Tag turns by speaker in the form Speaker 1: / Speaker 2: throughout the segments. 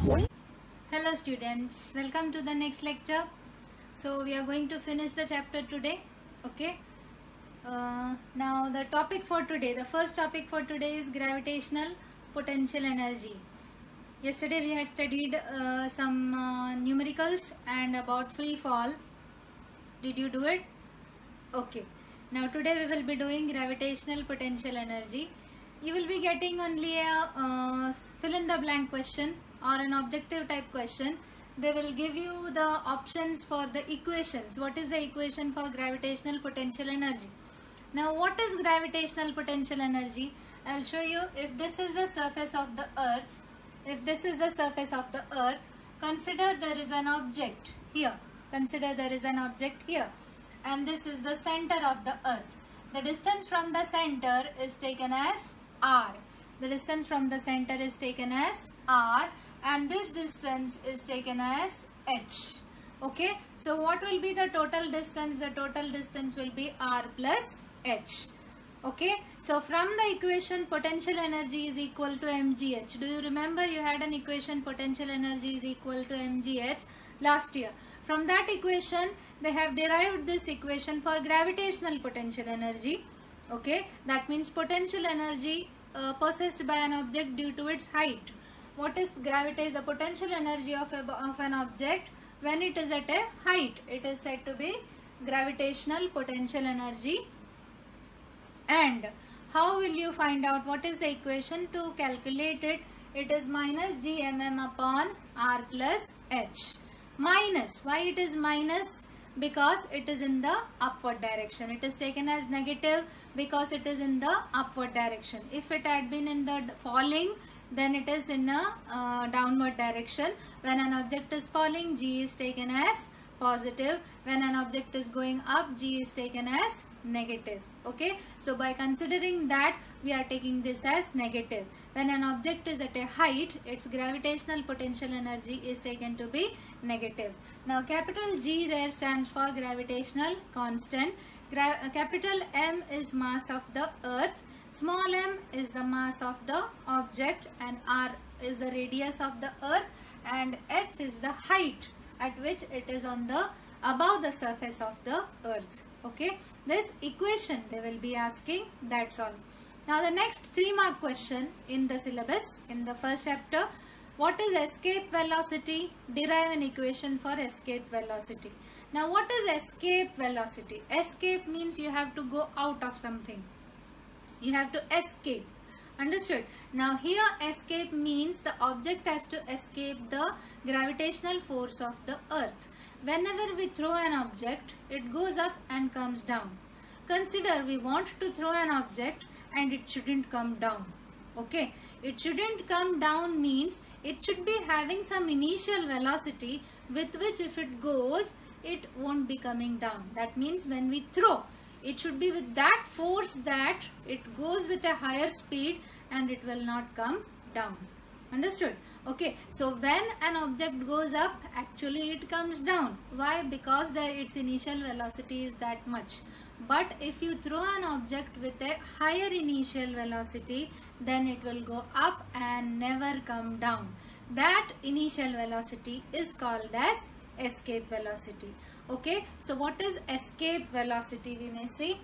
Speaker 1: Hello students, welcome to the next lecture. So we are going to finish the chapter today. Okay. Now the topic for today, the first topic for today is gravitational potential energy. Yesterday we had studied some numericals and about free fall. Did you do it? Okay. Now today we will be doing gravitational potential energy. You will be getting only a fill in the blank question or an objective type question. They will give you the options for the equations. What is the equation for gravitational potential energy? Now what is gravitational potential energy? I will show you. If this is the surface of the earth, consider there is an object here. And this is the center of the earth. The distance from the center is taken as r. And this distance is taken as h. Okay. So what will be the total distance? The total distance will be r plus h. Okay. So from the equation potential energy is equal to mgh. Do you remember you had an equation potential energy is equal to mgh last year? From that equation they have derived this equation for gravitational potential energy. Okay. That means potential energy possessed by an object due to its height. What is the potential energy of an object when it is at a height? It is said to be gravitational potential energy. And how will you find out what is the equation to calculate it? It is minus gmm upon r plus h. Minus. Why it is minus? Because it is in the upward direction. It is taken as negative because it is in the upward direction. If it had been in the falling, then it is in a downward direction. When an object is falling, g is taken as positive. When an object is going up, g is taken as negative. Okay. So by considering that, we are taking this as negative. When an object is at a height, its gravitational potential energy is taken to be negative. Now capital G there stands for gravitational constant. Capital M is mass of the earth. Small m is the mass of the object, and r is the radius of the earth, and h is the height at which it is on the above the surface of the earth. Okay, this equation they will be asking, that's all. Now the next 3-mark question in the syllabus in the first chapter, what is escape velocity? Derive an equation for escape velocity. Now what is escape velocity? Escape means you have to go out of something. You have to escape. Understood? Now here escape means the object has to escape the gravitational force of the earth. Whenever we throw an object, it goes up and comes down. Consider we want to throw an object and it shouldn't come down. Okay, it shouldn't come down means it should be having some initial velocity with which if it goes, it won't be coming down. That means when we throw, it should be with that force that it goes with a higher speed and it will not come down. Understood? Okay, so when an object goes up, actually it comes down. Why? Because its initial velocity is that much. But if you throw an object with a higher initial velocity, then it will go up and never come down. That initial velocity is called as escape velocity. Okay, so what is escape velocity? We may see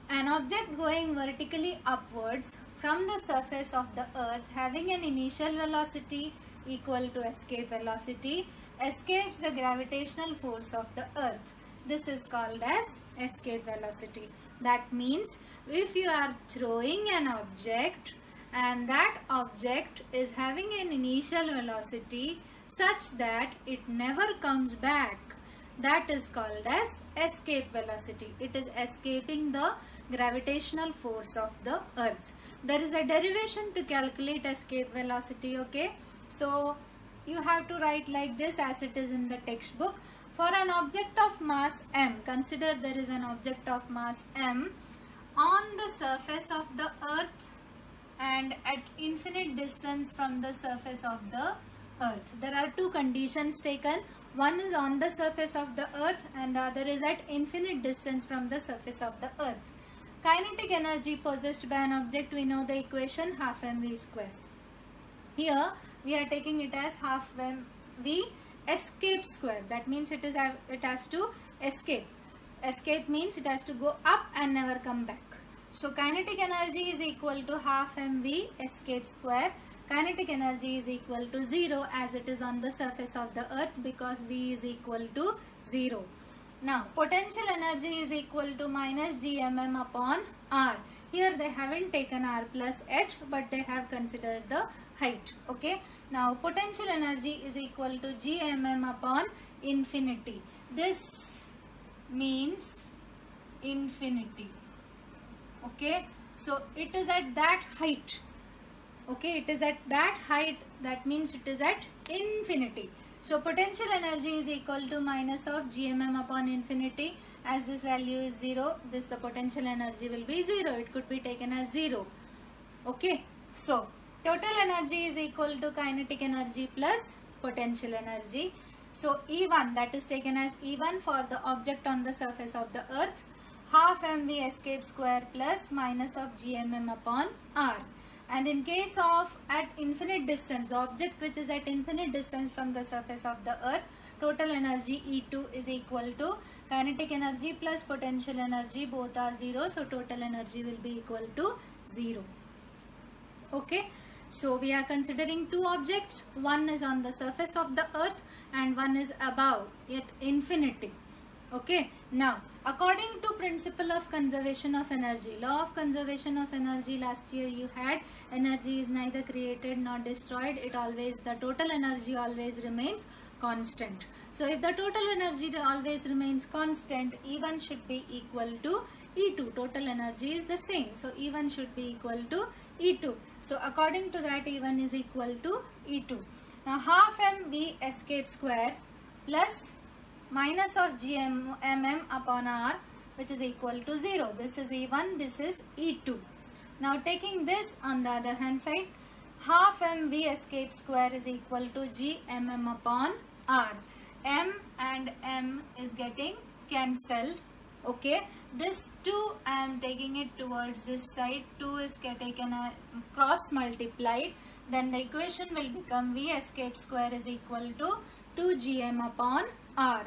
Speaker 1: an object going vertically upwards from the surface of the earth having an initial velocity equal to escape velocity escapes the gravitational force of the earth. This is called as escape velocity. That means if you are throwing an object and that object is having an initial velocity such that it never comes back, that is called as escape velocity. It is escaping the gravitational force of the earth. There is a derivation to calculate escape velocity. Okay, so you have to write like this as it is in the textbook. For an object of mass m, consider there is an object of mass m on the surface of the earth and at infinite distance from the surface of the earth. There are two conditions taken. One is on the surface of the earth and the other is at infinite distance from the surface of the earth. Kinetic energy possessed by an object, we know the equation, half mv square. Here we are taking it as half mv escape square. That means it has to escape. Escape means it has to go up and never come back. So kinetic energy is equal to half mv escape square. Kinetic energy is equal to 0 as it is on the surface of the earth, because v is equal to 0. Now potential energy is equal to minus gmm upon r. Here they haven't taken r plus h, but they have considered the height. Okay. Now potential energy is equal to gmm upon infinity. This means infinity. Okay. So it is at that height. Okay. It is at that height. That means it is at infinity. So potential energy is equal to minus of gmm upon infinity. As this value is 0, the potential energy will be 0. It could be taken as 0. Okay. So total energy is equal to kinetic energy plus potential energy. So E1, that is taken as E1 for the object on the surface of the earth, half mv escape square plus minus of gmm upon r. And in case of at infinite distance, object which is at infinite distance from the surface of the earth, total energy E2 is equal to kinetic energy plus potential energy, both are 0. So total energy will be equal to 0. Okay. So we are considering two objects. One is on the surface of the earth and one is above at infinity. Okay. Now according to principle of conservation of energy, law of conservation of energy, last year you had energy is neither created nor destroyed. The total energy always remains constant. So if the total energy always remains constant, E1 should be equal to E2. Total energy is the same. So E1 should be equal to E2. So according to that, E1 is equal to E2. Now half mv escape square plus minus of gmm upon r, which is equal to 0. This is E1, this is E2. Now taking this on the other hand side, half mv escape square is equal to gmm upon r. M and m is getting cancelled. Okay, this 2 I am taking it towards this side, 2 is taken cross multiplied, then the equation will become v escape square is equal to 2gm upon r.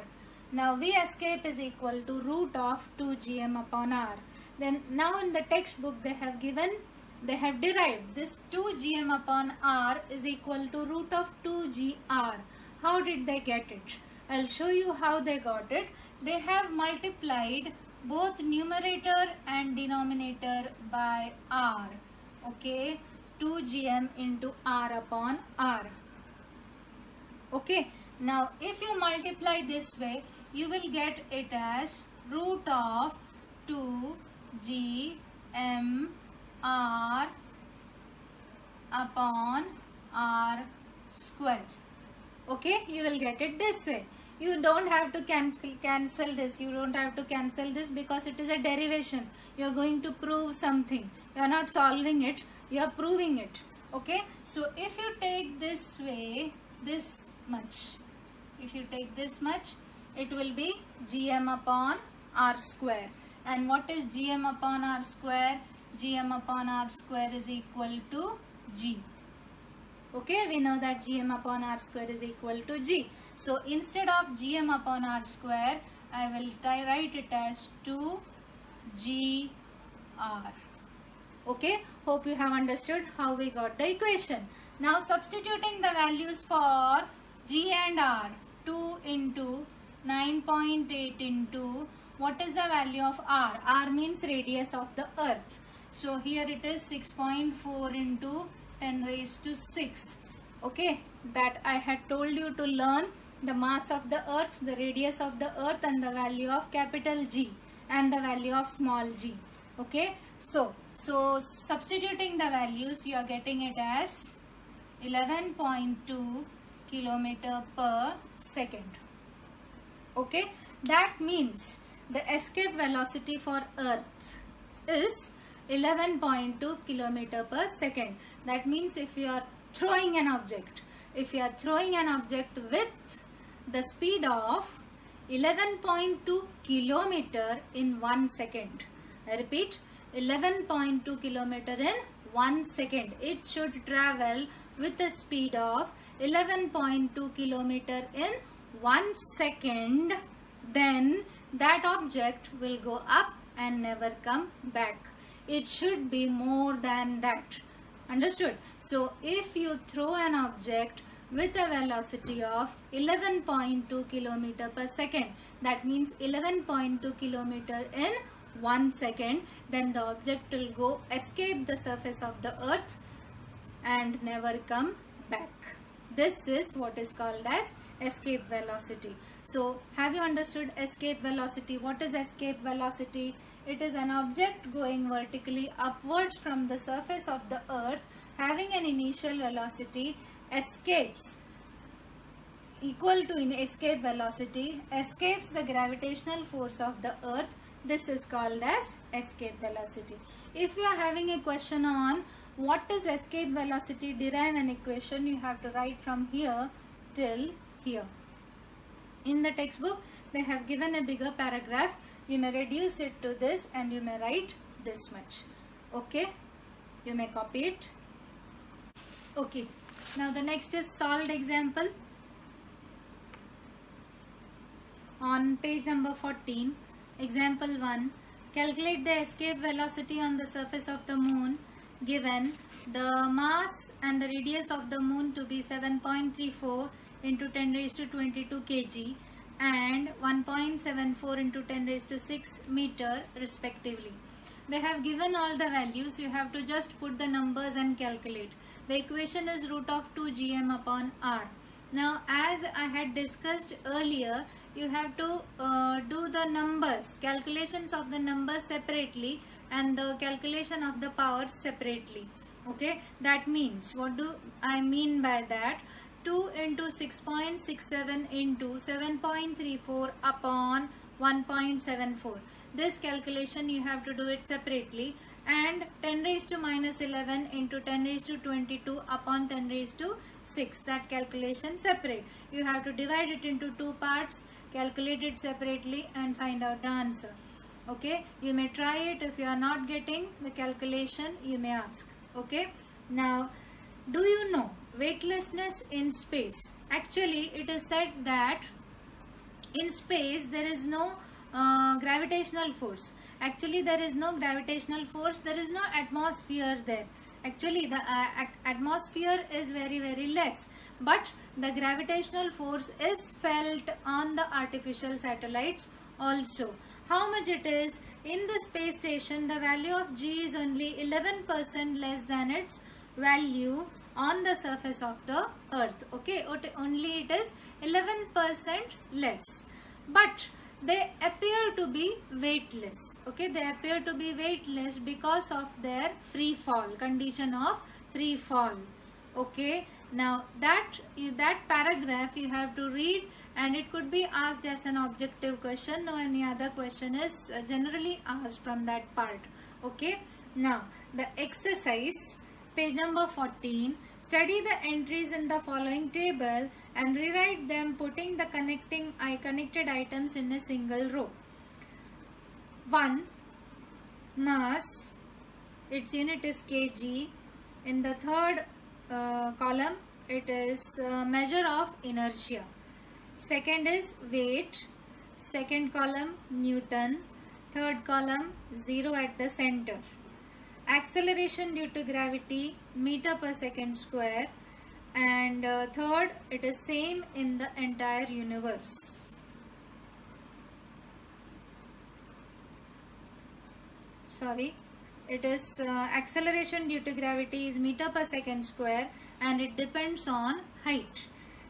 Speaker 1: Now v escape is equal to root of 2gm upon r. Then now in the textbook they have derived this 2gm upon r is equal to root of 2gr. How did they get it? I'll show you how they got it. They have multiplied both numerator and denominator by r. Okay, 2gm into r upon r. Okay, now if you multiply this way, you will get it as root of 2gm r upon r square. Okay, you will get it this way. You don't have to cancel this. You don't have to cancel this because it is a derivation. You are going to prove something. You are not solving it. You are proving it. Okay. So if you take this way, this much. If you take this much, it will be gm upon r square. And what is gm upon r square? Gm upon r square is equal to g. Okay, we know that gm upon r square is equal to g. So instead of gm upon r square, I will write it as 2gr. Okay, hope you have understood how we got the equation. Now substituting the values for g and r, 2 into 9.8 into what is the value of r? R means radius of the earth. So here it is 6.4 into 10 raised to 6. Okay, that I had told you to learn the mass of the earth, the radius of the earth, and the value of capital G and the value of small g. Okay, so substituting the values, you are getting it as 11.2 kilometer per second. Okay, that means the escape velocity for earth is 11.2 kilometer per second. That means if you are throwing an object, with the speed of 11.2 kilometer in 1 second. I repeat, 11.2 kilometer in 1 second. It should travel with a speed of 11.2 kilometer in 1 second, then that object will go up and never come back. It should be more than that. Understood? So if you throw an object with a velocity of 11.2 kilometer per second, that means 11.2 kilometer in 1 second, then the object will go escape the surface of the earth and never come back. This is what is called as escape velocity. So have you understood escape velocity? What is escape velocity? It is an object going vertically upwards from the surface of the earth, having an initial velocity, escapes equal to escape velocity, escapes the gravitational force of the earth. This is called as escape velocity. If you are having a question on what is escape velocity, derive an equation, you have to write from here till here. In the textbook they have given a bigger paragraph. You may reduce it to this and you may write this much. Okay, you may copy it. Okay, now the next is solved example. On page number 14, example 1, calculate the escape velocity on the surface of the moon, given the mass and the radius of the moon to be 7.34 into 10 raised to 22 kg and 1.74 into 10 raised to 6 meter respectively. They have given all the values. You have to just put the numbers and calculate. The equation is root of 2 gm upon r. Now as I had discussed earlier, you have to do the numbers, calculations of the numbers separately and the calculation of the powers separately. Okay, that means, what do I mean by that? 2 into 6.67 into 7.34 upon 1.74. This calculation you have to do it separately, and 10 raised to minus 11 into 10 raised to 22 upon 10 raised to 6. That calculation separate. You have to divide it into two parts, calculate it separately and find out the answer. Okay, you may try it. If you are not getting the calculation, you may ask. Okay, now do you know weightlessness in space? Actually it is said that in space there is no gravitational force. Actually there is no gravitational force, there is no atmosphere there. Actually the atmosphere is very less, but the gravitational force is felt on the artificial satellites also. How much it is? In the space station the value of G is only 11% less than its value on the surface of the earth. Okay, only it is 11% less, but they appear to be weightless. Okay, they appear to be weightless because of their free fall, condition of free fall. Okay, now that paragraph you have to read, and it could be asked as an objective question. No any other question is generally asked from that part. Okay, now the exercise, page number 14. Study the entries in the following table and rewrite them, putting the connected items in a single row. 1. Mass, its unit is kg. In the third column it is measure of inertia. Second is weight. Second column Newton. Third column 0 at the center. Acceleration due to gravity meter per second square, and third it is same in the entire universe. Sorry, it is acceleration due to gravity is meter per second square and it depends on height.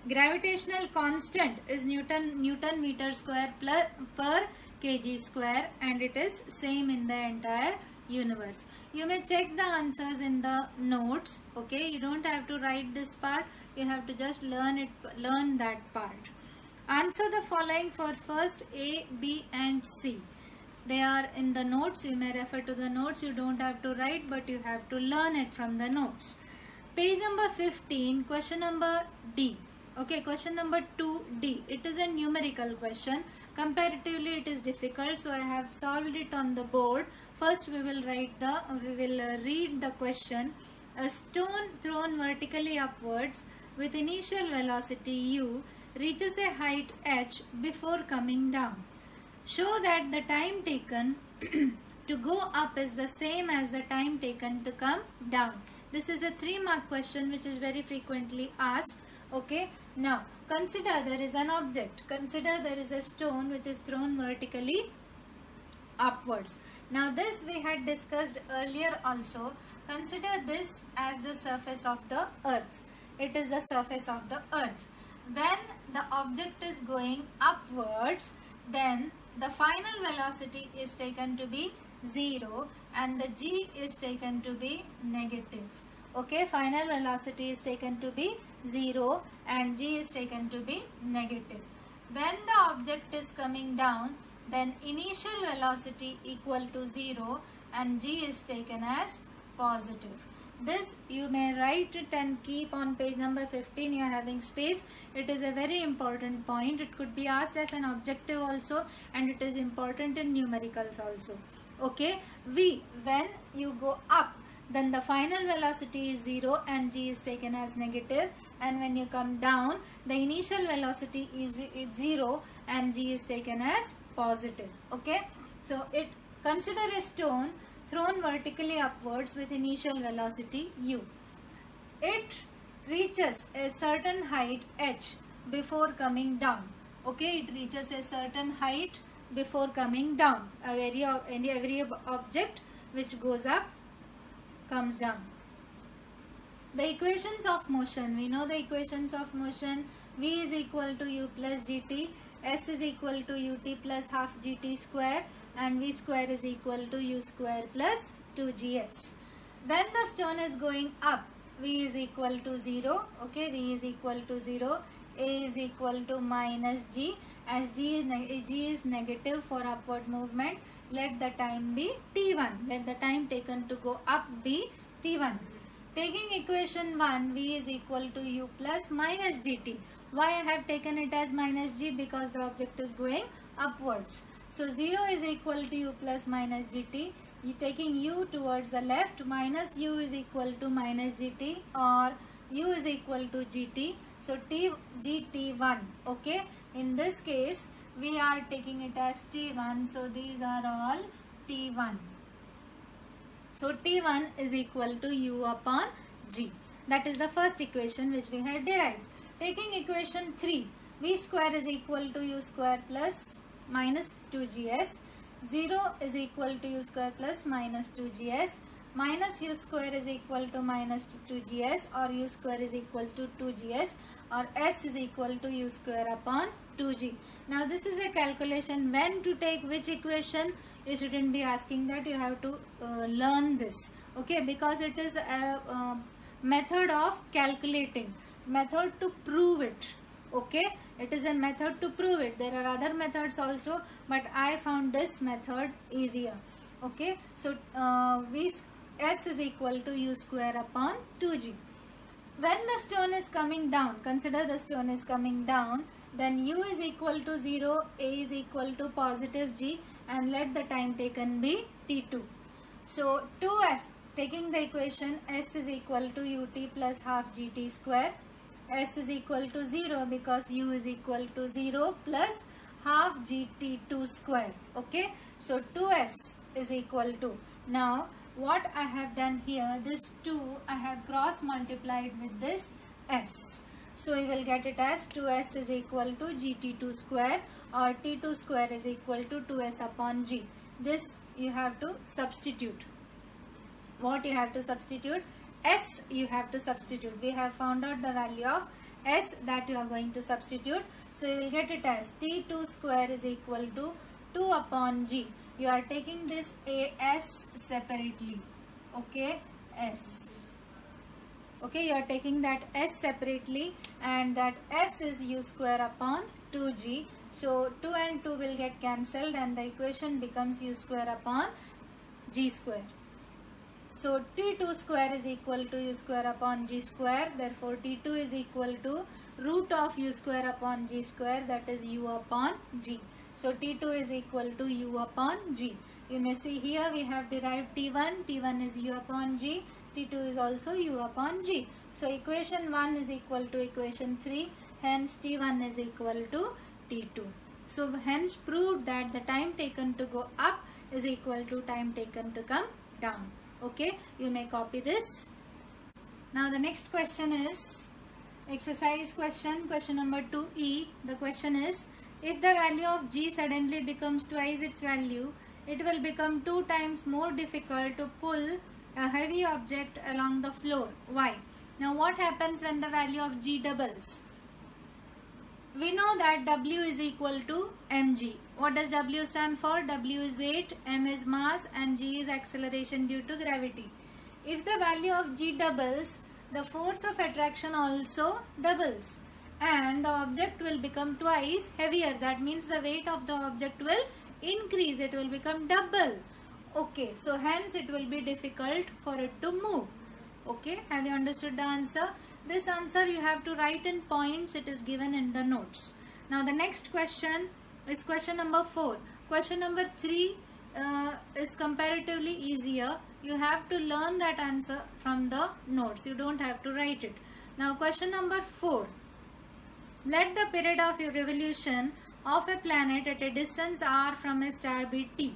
Speaker 1: Gravitational constant is Newton meter square per kg square, and it is same in the entire universe. You may check the answers in the notes. Okay, you don't have to write this part, you have to just learn that part. Answer the following for first A, B and C. They are in the notes. You may refer to the notes. You don't have to write, but you have to learn it from the notes. Page number 15, question number D. Okay, question number 2D. It is a numerical question. Comparatively it is difficult, so I have solved it on the board. First we will read the question. A stone thrown vertically upwards with initial velocity u reaches a height h before coming down. Show that the time taken to go up is the same as the time taken to come down. This is a 3-mark question which is very frequently asked. Okay, now consider there is an object. Consider there is a stone which is thrown vertically upwards. Now this we had discussed earlier also. Consider this as the surface of the earth. It is the surface of the earth. When the object is going upwards, then the final velocity is taken to be 0 and the g is taken to be negative. Okay, final velocity is taken to be 0 and g is taken to be negative. When the object is coming down, then initial velocity equal to 0 and g is taken as positive. This you may write it and keep on page number 15. You are having space. It is a very important point. It could be asked as an objective also, and it is important in numericals also. Okay, when you go up, then the final velocity is 0 and g is taken as negative, and when you come down, the initial velocity is 0 and g is taken as positive. Okay, so consider a stone thrown vertically upwards with initial velocity u. It reaches a certain height h before coming down. Okay, it reaches a certain height before coming down. Every object which goes up comes down. The equations of motion, we know the equations of motion. V is equal to u plus gt, s is equal to ut plus half gt square, and v square is equal to u square plus 2gs. When the stone is going up, v is equal to 0. Okay, v is equal to 0. A is equal to minus g. As g is negative for upward movement, let the time be t1. Let the time taken to go up be t1. Taking equation 1, v is equal to u plus minus gt. Why I have taken it as minus g? Because the object is going upwards. So 0 is equal to u plus minus gt. You taking u towards the left, minus u is equal to minus gt, or u is equal to gt. So gt1. Okay. In this case, we are taking it as t1. So these are all t1. So t1 is equal to u upon g. That is the first equation which we had derived. Taking equation 3, v square is equal to u square plus minus 2gs. 0 is equal to u square plus minus 2gs. Minus u square is equal to minus 2gs, or u square is equal to 2gs, or s is equal to u square upon 2g. Now this is a calculation. When to take which equation, you shouldn't be asking that. You have to learn this. Okay, because it is a method of calculating, method to prove it. Okay, it is a method to prove it. There are other methods also, but I found this method easier. Okay, so s is equal to u square upon 2g. When the stone is coming down, consider the stone is coming down, then u is equal to 0, a is equal to positive g, and let the time taken be t2. So 2s, taking the equation, s is equal to ut plus half gt square. S is equal to 0 because u is equal to 0 plus half gt2 square. Okay, so 2s is equal to, now what I have done here, this 2 I have cross multiplied with this s. So you will get it as 2s is equal to gt2 square, or t2 square is equal to 2s upon g. This you have to substitute. What you have to substitute? S you have to substitute. We have found out the value of s that you are going to substitute. So you will get it as t2 square is equal to 2 upon g. You are taking this as separately. Okay, s. Okay, you are taking that s separately, and that s is u square upon 2g. So 2 and 2 will get cancelled, and the equation becomes u square upon g square. So t2 square is equal to u square upon g square. Therefore t2 is equal to root of u square upon g square, that is u upon g. So t2 is equal to u upon g. You may see here we have derived t1. t1 is u upon g. T2 is also U upon G. So equation 1 is equal to equation 3. Hence T1 is equal to T2. So hence proved that the time taken to go up is equal to time taken to come down. Okay, you may copy this. Now the next question is exercise question number 2E. The question is, if the value of G suddenly becomes twice its value, it will become 2 times more difficult to pull a heavy object along the floor. Why? Now what happens when the value of G doubles? We know that W is equal to mg. What does W stand for? W is weight, m is mass, and g is acceleration due to gravity. If the value of G doubles, the force of attraction also doubles and the object will become twice heavier. That means the weight of the object will increase. It will become double. Okay, so hence it will be difficult for it to move. Okay, have you understood the answer? This answer you have to write in points. It is given in the notes. Now the next question is question number 4. Question number 3 is comparatively easier. You have to learn that answer from the notes. You don't have to write it. Now question number 4. Let the period of revolution of a planet at a distance r from a star be t.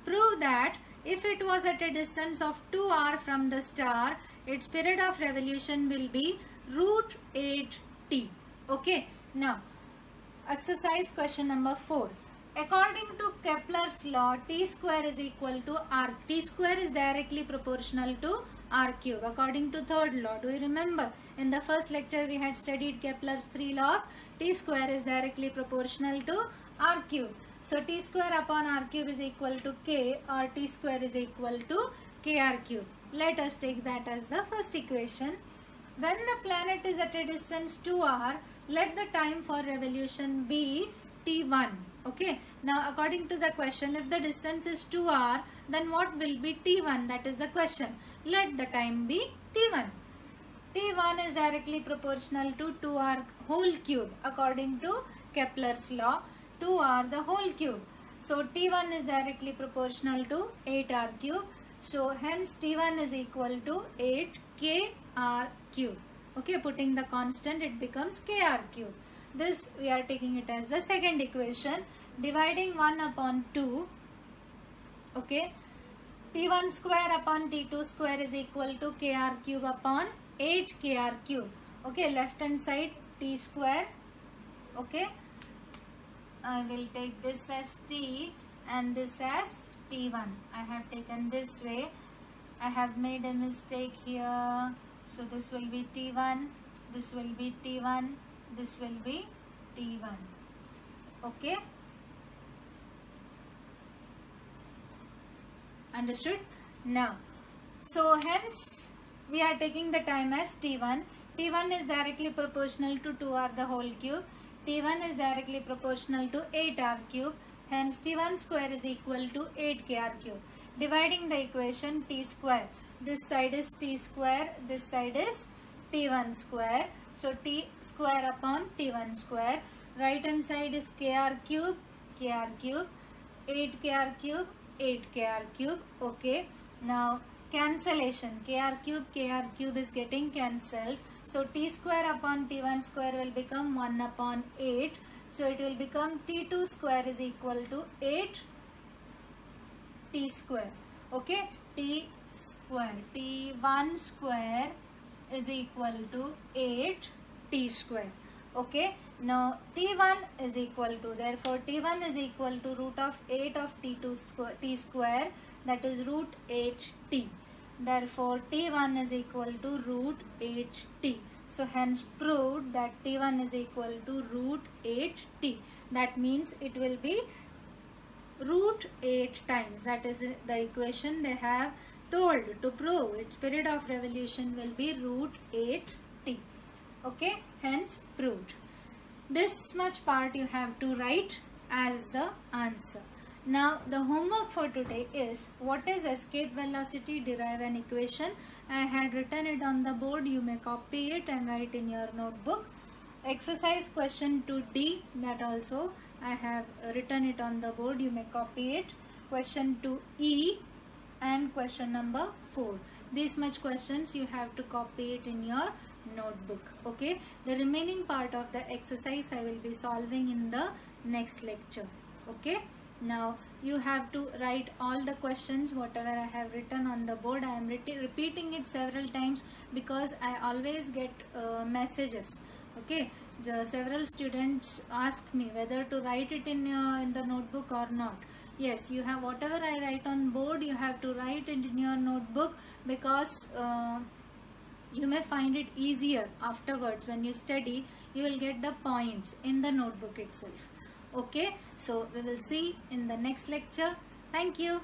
Speaker 1: Prove that if it was at a distance of 2r from the star, its period of revolution will be root 8t. Okay. Now, exercise question number 4. According to Kepler's law, t square is equal to r. T square is directly proportional to r cube. According to third law, do you remember? In the first lecture we had studied Kepler's 3 laws. T square is directly proportional to r cube. So t square upon r cube is equal to k, or t square is equal to kr cube. Let us take that as the first equation. When the planet is at a distance 2r, let the time for revolution be t1. Okay. Now according to the question, if the distance is 2r, then what will be t1? That is the question. Let the time be t1. t1 is directly proportional to 2r whole cube according to Kepler's law. 2r the whole cube. So t1 is directly proportional to 8r cube. So hence t1 is equal to 8kr cube. Okay, putting the constant, it becomes kr cube. This we are taking it as the second equation. Dividing 1 upon 2. Okay, t1 square upon t2 square is equal to kr cube upon 8kr cube. Okay, left hand side t square. Okay, I will take this as t and this as t1. I have taken this way. I have made a mistake here. So this will be t1, this will be t1, this will be t1. Okay. Understood? Now, so hence we are taking the time as t1. t1 is directly proportional to 2r the whole cube. t1 is directly proportional to 8r cube. Hence t1 square is equal to 8kr cube. Dividing the equation, t square. This side is t square, this side is t1 square. So t square upon t1 square. Right hand side is kr cube, 8kr cube, 8kr cube. Okay. Now cancellation. kr cube is getting cancelled. So t square upon t1 square will become 1 upon 8. So it will become t2 square is equal to 8 t square. Okay. T square. t1 square is equal to 8 t square. Okay. Now t1 is equal to, therefore t1 is equal to root of 8 of t2 square, t square, that is root 8t. Therefore t1 is equal to root 8t. So hence proved that t1 is equal to root 8t. That means it will be root 8 times. That is the equation they have told to prove its period of revolution will be root 8t. Okay, hence proved. This much part you have to write as the answer. Now the homework for today is, what is escape velocity? Derive an equation. I had written it on the board. You may copy it and write in your notebook. Exercise question 2D, that also I have written it on the board. You may copy it. Question 2E and question number 4. This much questions you have to copy it in your notebook. Okay, the remaining part of the exercise I will be solving in the next lecture. Okay, now you have to write all the questions whatever I have written on the board. I am repeating it several times because I always get messages. Okay, several students ask me whether to write it in the notebook or not. Yes, you have whatever I write on board, you have to write it in your notebook, because you may find it easier afterwards. When you study, you will get the points in the notebook itself. Okay, so we will see in the next lecture. Thank you.